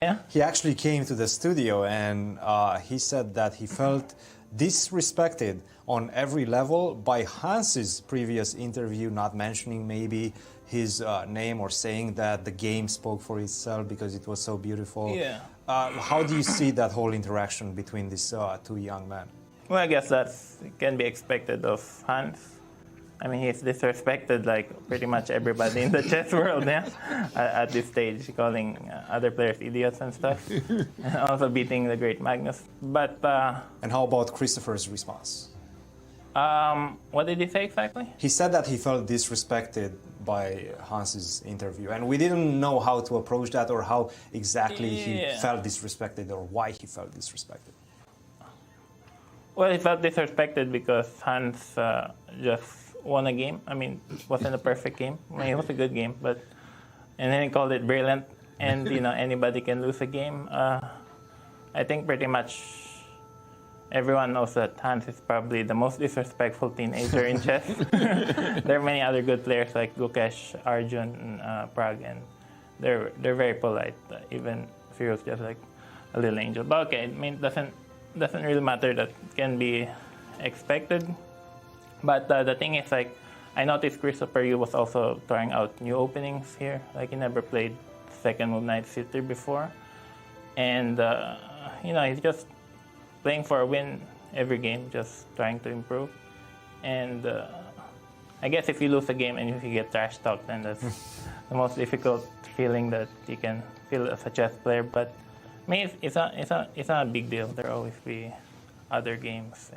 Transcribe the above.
Yeah. He actually came to the studio and he said that he felt disrespected on every level by Hans's previous interview, not mentioning maybe his name or saying that the game spoke for itself because it was so beautiful. Yeah. How do you see that whole interaction between these two young men? Well, I guess that can be expected of Hans. I mean, he's disrespected like pretty much everybody in the chess world, yeah, at this stage, calling other players idiots and stuff, and also beating the great Magnus. But And how about Christopher's response? what did he say exactly? He said that he felt disrespected by Hans's interview, and we didn't know how to approach that or how exactly he felt disrespected or why he felt disrespected. Well, he felt disrespected because Hans just won a game. I mean, it wasn't a perfect game. I mean, it was a good game, but and then he called it brilliant. And you know, anybody can lose a game. I think pretty much everyone knows that Hans is probably the most disrespectful teenager in chess. There are many other good players like Gukesh, Arjun, Prague, and they're very polite. Even if he was just like a little angel. But okay, I mean, it doesn't really matter. That can be expected. But the thing is, like, I noticed Christopher Yu was also trying out new openings here. Like, he never played second move knight c3 before. And, you know, he's just playing for a win every game, just trying to improve. And I guess if you lose a game and if you get trash talked, then that's the most difficult feeling that you can feel as a chess player. But I mean, it's not a big deal. There will always be other games.